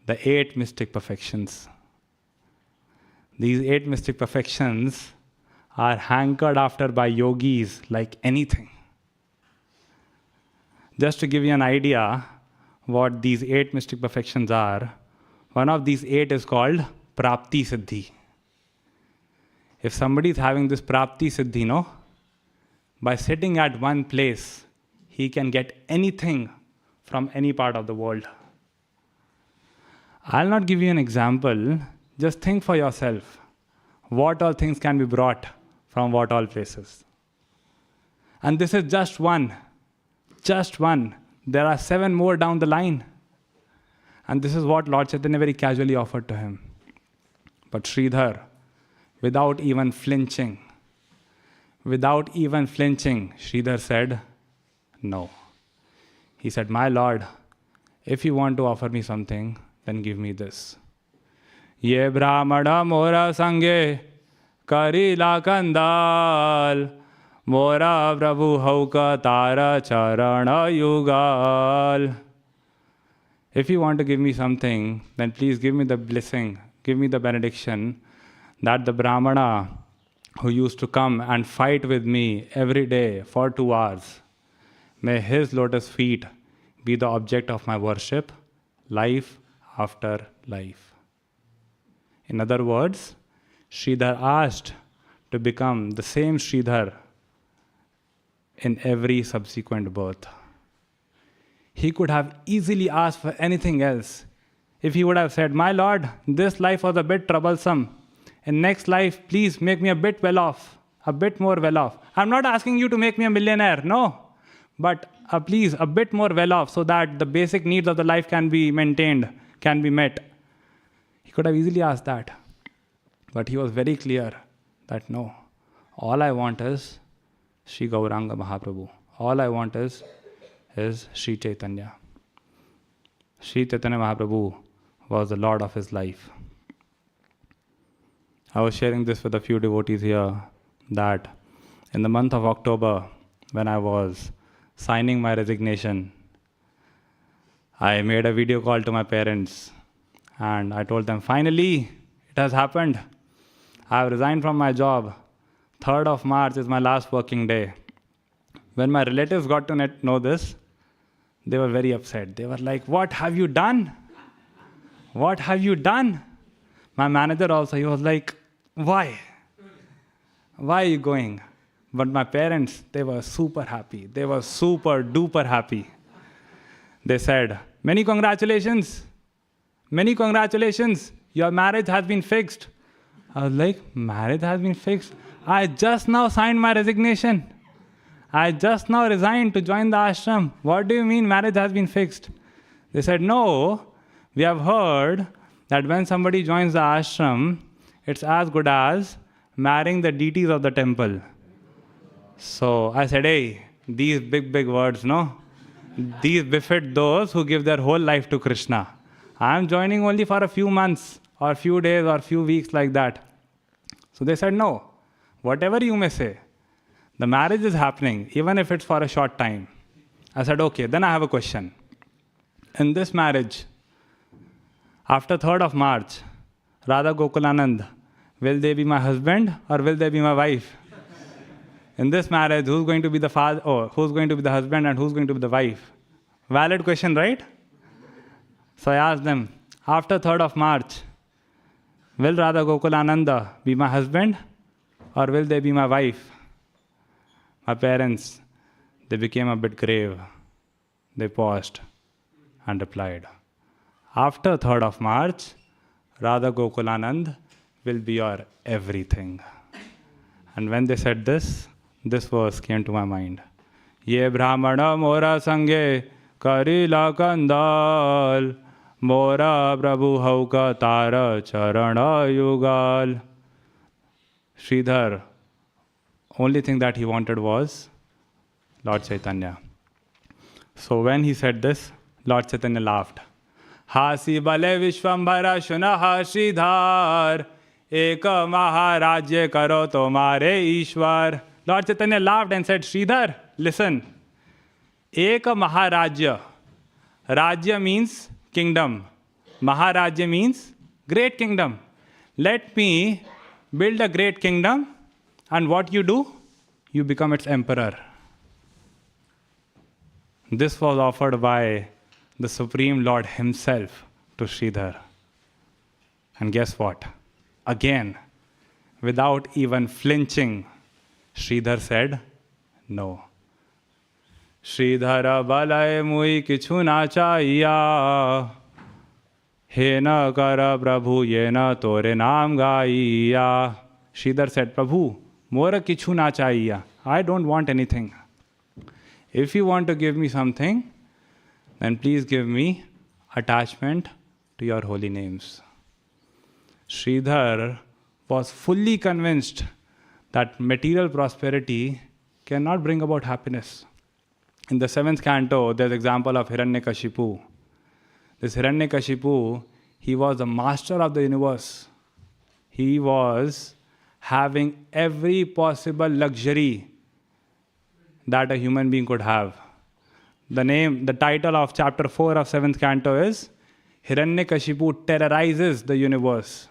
the 8 mystic perfections. These 8 mystic perfections are hankered after by yogis like anything. Just to give you an idea what these 8 mystic perfections are, one of these 8 is called Prapti Siddhi. If somebody is having this Prapti Siddhi, no, by sitting at one place, he can get anything from any part of the world. I'll not give you an example, just think for yourself. What all things can be brought from what all places? And this is just one. Just one. There are 7 more down the line. And this is what Lord Chaitanya very casually offered to him. But Sridhar, without even flinching, Sridhar said, no. He said, my Lord, if you want to offer me something, then give me this. Ye brahmana mora sange karila kandal Mora Prabhu Hauka Tara Charana Yugal. If you want to give me something, then please give me the blessing, give me the benediction that the Brahmana who used to come and fight with me every day for 2 hours, may his lotus feet be the object of my worship, life after life. In other words, Sridhar asked to become the same Sridhar in every subsequent birth. He could have easily asked for anything else. If he would have said, my Lord, this life was a bit troublesome. In next life, please make me a bit well off, a bit more well off. I'm not asking you to make me a millionaire, no. But please, a bit more well off so that the basic needs of the life can be maintained, can be met. He could have easily asked that. But he was very clear that no, all I want is Sri Gauranga Mahaprabhu. All I want is Sri Chaitanya. Sri Chaitanya Mahaprabhu was the Lord of his life. I was sharing this with a few devotees here that in the month of October, when I was signing my resignation, I made a video call to my parents and I told them, finally, it has happened. I have resigned from my job. 3rd of March is my last working day. When my relatives got to know this, they were very upset. They were like, what have you done? What have you done? My manager also, he was like, why? Why are you going? But my parents, they were super happy. They were super duper happy. They said, many congratulations. Many congratulations. Your marriage has been fixed. I was like, marriage has been fixed? I just now signed my resignation. I just now resigned to join the ashram. What do you mean marriage has been fixed? They said, no, we have heard that when somebody joins the ashram, it's as good as marrying the deities of the temple. So I said, hey, these big words, no? These befit those who give their whole life to Krishna. I am joining only for a few months or few days or few weeks like that. So they said, no, whatever you may say, the marriage is happening, even if it's for a short time. I said, okay, then I have a question. In this marriage, after 3rd of March, Radha Gokulanand, will they be my husband or will they be my wife? In this marriage, who's going to be the father, or who's going to be the husband and who's going to be the wife? Valid question, right? So I asked them, after 3rd of March, will Radha Gokulananda be my husband or will they be my wife? My parents, they became a bit grave. They paused and replied, after 3rd of March, Radha Gokulanand will be your everything. And when they said this verse came to my mind. Ye brahmana mora sange karila kandal mora prabhu hauka tara charana yugal. Sridhar, only thing that he wanted was Lord Chaitanya. So when he said this, Lord Chaitanya laughed. Hasi bale vishvambhara shunaha Sridhar eka maharajya karo tomare Ishwar. Lord Chaitanya laughed and said, Sridhar, listen. Eka maharajya. Rajya means kingdom. Maharajya means great kingdom. Let me build a great kingdom, and what you do? You become its emperor. This was offered by the Supreme Lord himself to Sridhar. And guess what? Again, without even flinching, Sridhar said, no. Sridhara balay mui kichu na chaiya he na kara prabhu ye na tore naam gaiya. Sridhar said, Prabhu, mora kichu na chaiya. I don't want anything. If you want to give me something, then please give me attachment to your holy names. Sridhar was fully convinced that material prosperity cannot bring about happiness. In the 7th canto, there's an example of Hiranyakashipu. This Hiranyakashipu, he was the master of the universe. He was having every possible luxury that a human being could have. The title of chapter 4 of 7th canto is Hiranyakashipu terrorizes the universe.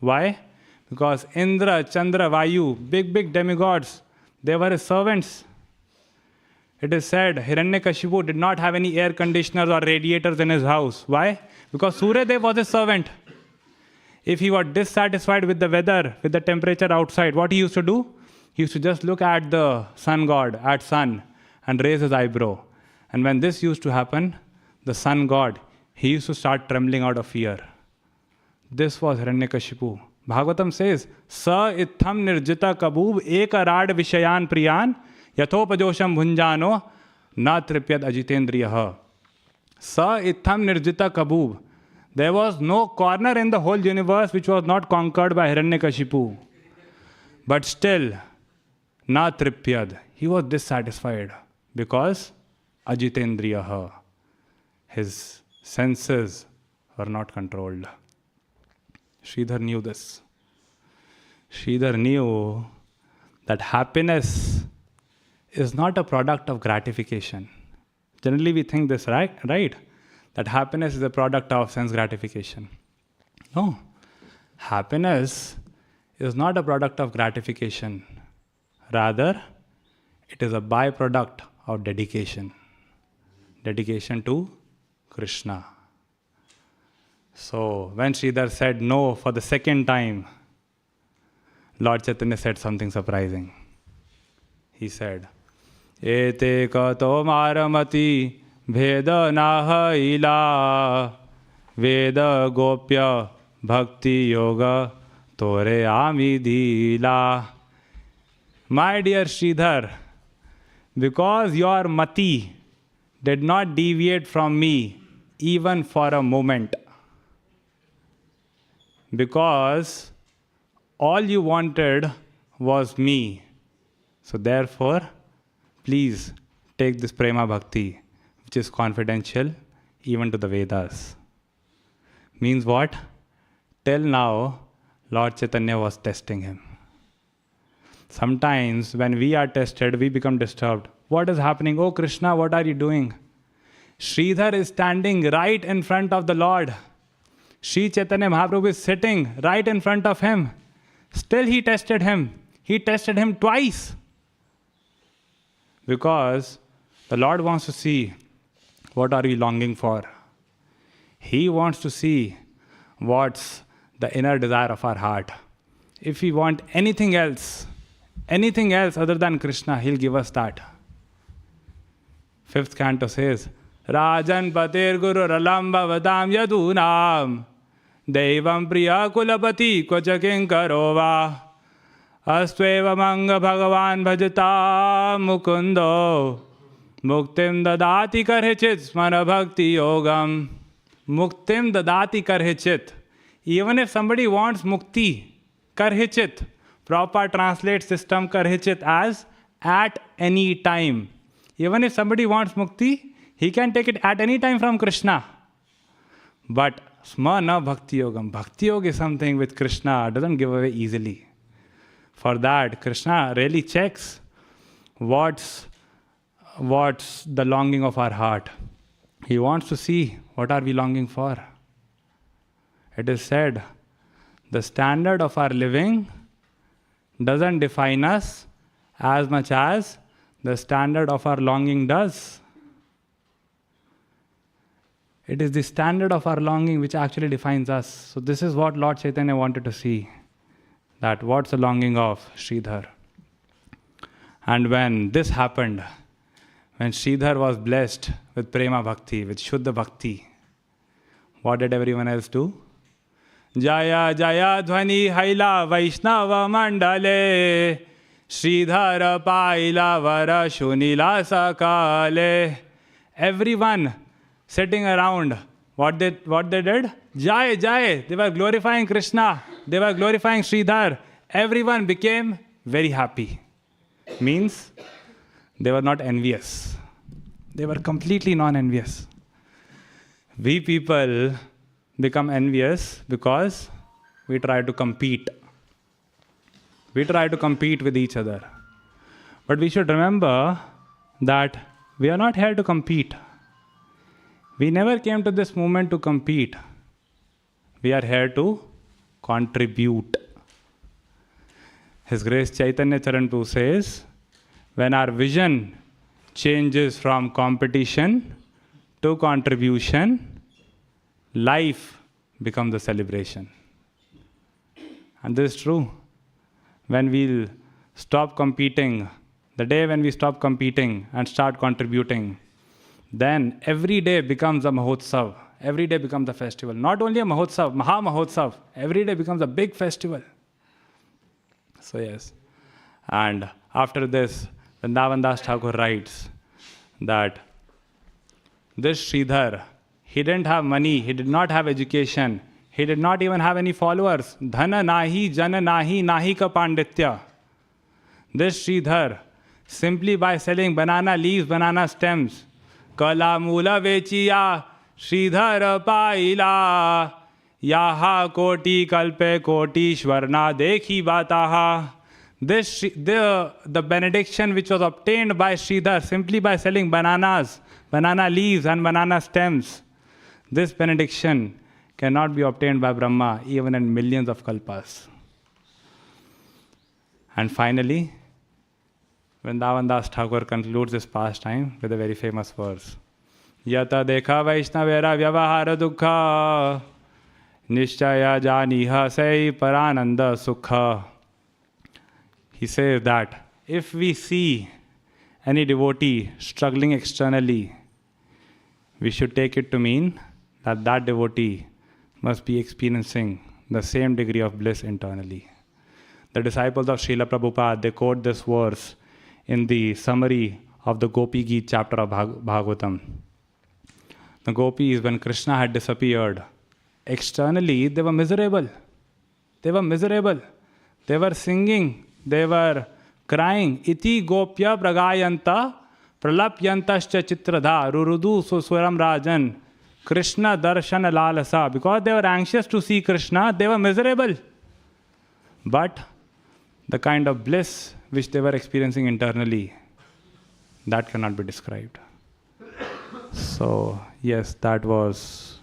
Why? Because Indra, Chandra, Vayu, big demigods, they were his servants. It is said Hiranyakashipu did not have any air conditioners or radiators in his house. Why? Because Suryadev was his servant. If he was dissatisfied with the weather, with the temperature outside, what he used to do? He used to just look at the sun god, at sun, and raise his eyebrow. And when this used to happen, the sun god, he used to start trembling out of fear. This was Hiranyakashipu. Bhagavatam says, Sa itham nirjita kaboob ekarad vishayan priyan yathopajosham bhunjano na tripyad ajitendriyaha. Sa itham nirjita kaboob. There was no corner in the whole universe which was not conquered by Hiranyakashipu. But still, na tripyad. He was dissatisfied because ajitendriyaha. His senses were not controlled. Sridhar knew this. Sridhar knew that happiness is not a product of gratification. Generally we think this, right? That happiness is a product of sense gratification. No. Happiness is not a product of gratification. Rather, it is a byproduct of dedication. Dedication to Krishna. So, when Sridhar said no for the second time, Lord Chaitanya said something surprising. He said, Ete kato maramati bheda nahaila veda gopya bhakti yoga tore amidila. My dear Sridhar, because your mati did not deviate from me even for a moment. Because all you wanted was me. So therefore, please take this prema bhakti, which is confidential even to the Vedas. Means what? Till now, Lord Chaitanya was testing him. Sometimes when we are tested, we become disturbed. What is happening? Oh Krishna, what are you doing? Sridhar is standing right in front of the Lord. Sri Chaitanya Mahaprabhu is sitting right in front of him. Still he tested him. He tested him twice. Because the Lord wants to see what are we longing for. He wants to see what's the inner desire of our heart. If we want anything else other than Krishna, He'll give us that. 5th canto says, Rajan patir guru ralamba vadam yadunam devam priya kulapati kvachakin karova astveva manga bhagavan bhajata mukundo muktim dadati karhichit smana bhakti yogam. Muktim dadati karhichit. Even if somebody wants mukti, karhichit, proper translate system karhichit as at any time. Even if somebody wants mukti, he can take it at any time from Krishna. But smana bhakti yogam. Bhakti yoga is something which Krishna doesn't give away easily. For that, Krishna really checks what's the longing of our heart. He wants to see what are we longing for. It is said, the standard of our living doesn't define us as much as the standard of our longing does. It is the standard of our longing which actually defines us. So this is what Lord Chaitanya wanted to see. That what's the longing of Sridhar. And when this happened, when Sridhar was blessed with prema bhakti, with Shuddha bhakti, what did everyone else do? Jaya Jaya Dhvani Haila Vaishnava Mandale Sridhar Paila Vara Shunila Sakale. Everyone sitting around, what they did? Jai Jai. They were glorifying Krishna. They were glorifying Sridhar. Everyone became very happy. Means they were not envious. They were completely non-envious. We people become envious because we try to compete. We try to compete with each other. But we should remember that we are not here to compete. We never came to this movement to compete. We are here to contribute. His Grace Caitanya-Caritāmṛta says, when our vision changes from competition to contribution, life becomes a celebration. And this is true. When we'll stop competing, the day when we stop competing and start contributing, then every day becomes a Mahotsav. Every day becomes a festival. Not only a Mahotsav, Maha-Mahotsav. Every day becomes a big festival. So yes. And after this, Vrindavan Das Thakur writes that this Sridhar, he didn't have money, he did not have education, he did not even have any followers. Dhana nahi, jana nahi, nahi ka panditya. This Sridhar, simply by selling banana leaves, banana stems, kala mula vechiya, Sridhar paila, yaha koti kalpe koti shvarna dekhi bataha. The benediction which was obtained by Sridhar simply by selling bananas, banana leaves and banana stems, this benediction cannot be obtained by Brahma even in millions of kalpas. And finally, Vrindavan Das Thakur concludes this pastime with a very famous verse. Yata dekha Vaishnavera vyavahara dukkha nishchaya janiha sai parananda sukha. He says that if we see any devotee struggling externally, we should take it to mean that that devotee must be experiencing the same degree of bliss internally. The disciples of Srila Prabhupada, they quote this verse in the summary of the Gopi Geet chapter of Bhagavatam. The gopis, when Krishna had disappeared, externally they were miserable. They were miserable. They were singing. They were crying. Iti gopya pragayanta pralapyantascha chitradha rurudu suswaram rajan Krishna darshana lalasa. Because they were anxious to see Krishna, they were miserable. But the kind of bliss which they were experiencing internally, that cannot be described. So, yes, that was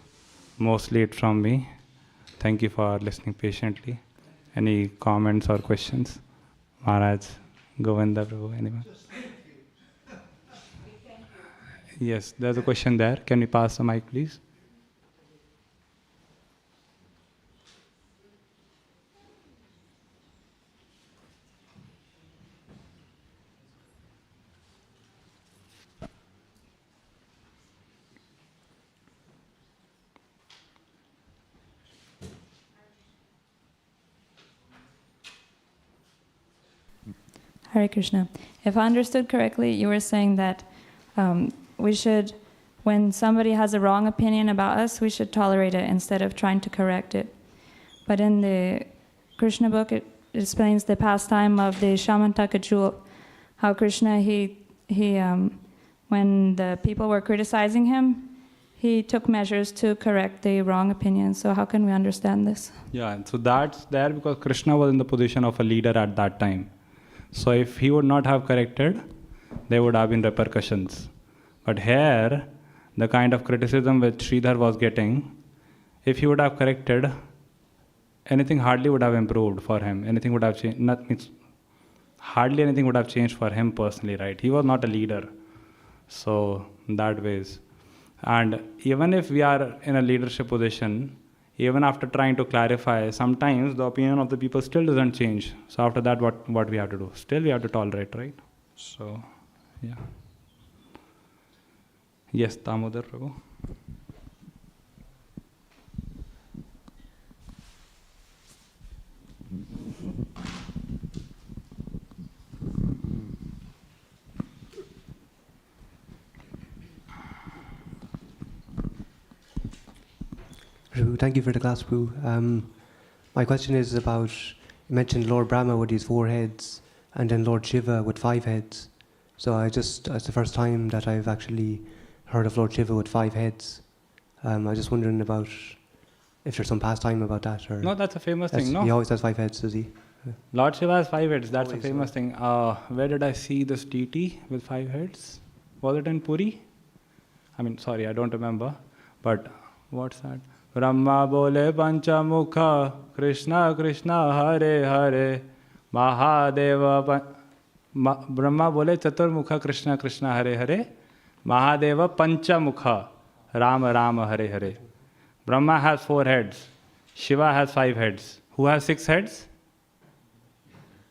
mostly it from me. Thank you for listening patiently. Any comments or questions? Maharaj, Govinda Prabhu, anyone? Yes, there's a question there. Can we pass the mic, please? Hare Krishna. If I understood correctly, you were saying that we should, when somebody has a wrong opinion about us, we should tolerate it instead of trying to correct it. But in the Krishna book, it explains the pastime of the Shamantaka jewel, how Krishna, when the people were criticizing him, he took measures to correct the wrong opinion. So how can we understand this? Yeah, so that's there because Krishna was in the position of a leader at that time. So if he would not have corrected, there would have been repercussions. But here, the kind of criticism which Sridhar was getting, if he would have corrected, anything hardly would have improved for him. Anything would have changed. Hardly anything would have changed for him personally, right? He was not a leader. So, that ways. And even if we are in a leadership position, even after trying to clarify, sometimes the opinion of the people still doesn't change. So after that, what we have to do? Still we have to tolerate, right? So, yeah. Yes, Damodar Prabhu. Prabhu, thank you for the class, Prabhu. My question is about, you mentioned Lord Brahma with his 4 heads, and then Lord Shiva with 5 heads. So it's the first time that I've actually heard of Lord Shiva with 5 heads. I was just wondering about if there's some pastime about that. Or No, that's a famous thing, no? He always has 5 heads, does he? Lord Shiva has 5 heads, that's Always, a famous thing. Where did I see this deity with 5 heads? Was it in Puri? Sorry, I don't remember. But what's that? Brahma bole pancha mukha, Krishna Krishna Hare Hare, Mahadeva Brahma bole chatur mukha, Krishna Krishna Hare Hare, Mahadeva pancha mukha, Rama Rama Hare Hare. Brahma has 4 heads, Shiva has 5 heads. Who has 6 heads?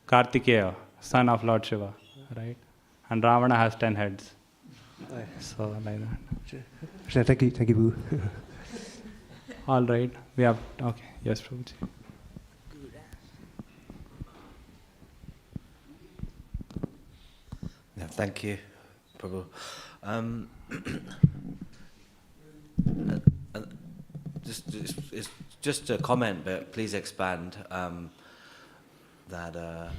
Kartikeya, son of Lord Shiva, right? And Ravana has 10 heads. So like that. Thank you, Prabhu. All right, we have, okay, yes, Prabhuji. Yeah, thank you, Prabhu. Just a comment, but please expand, that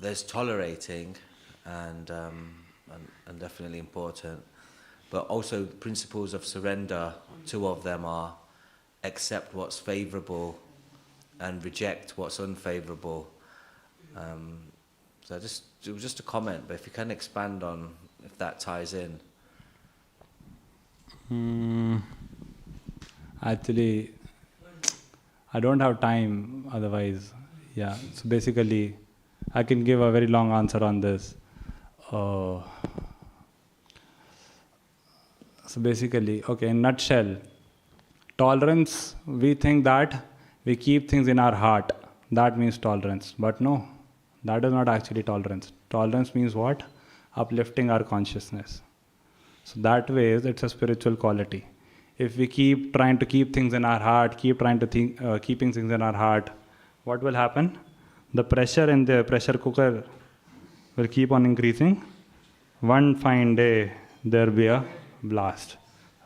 there's tolerating and definitely important, but also principles of surrender. 2 of them are accept what's favorable and reject what's unfavorable. So it was just a comment, but if you can expand on if that ties in. Actually, I don't have time otherwise. Yeah, so basically, I can give a very long answer on this. So basically, okay, in nutshell, tolerance, we think that we keep things in our heart. That means tolerance. But no, that is not actually tolerance. Tolerance means what? Uplifting our consciousness. So that way, it's a spiritual quality. If we keep trying to keep things in our heart, keeping things in our heart, what will happen? The pressure in the pressure cooker will keep on increasing, one fine day there be a blast.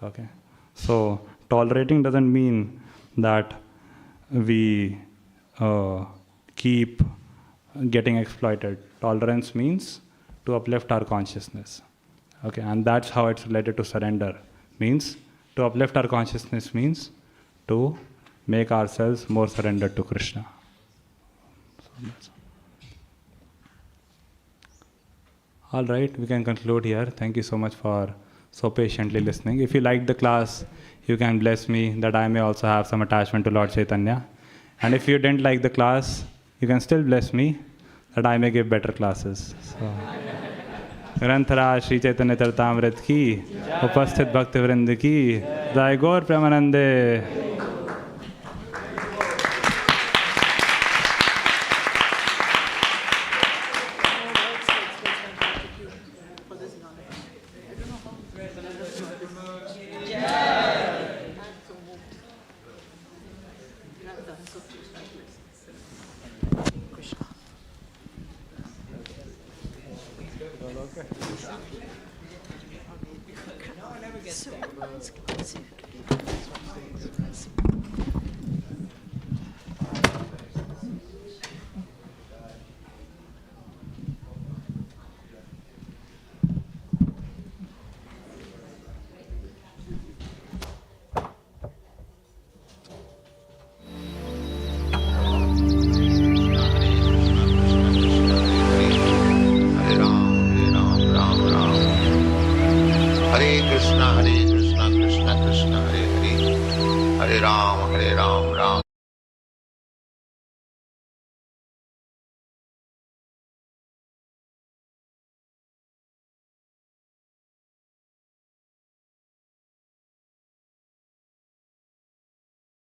Okay, so tolerating doesn't mean that we keep getting exploited. Tolerance means to uplift our consciousness. Okay, and that's how it's related to surrender. Means to uplift our consciousness means to make ourselves more surrendered to Krishna. So that's all right, we can conclude here. Thank you so much for so patiently listening. If you liked the class, you can bless me that I may also have some attachment to Lord Chaitanya. And if you didn't like the class, you can still bless me that I may give better classes. So, Granthara Shri Caitanya-Caritāmṛta ki, Upasthit Bhakti Vrind ki, Jai Gaur Premanande. Hare Krishna, Krishna Krishna, Hare Hare, Hare Rama,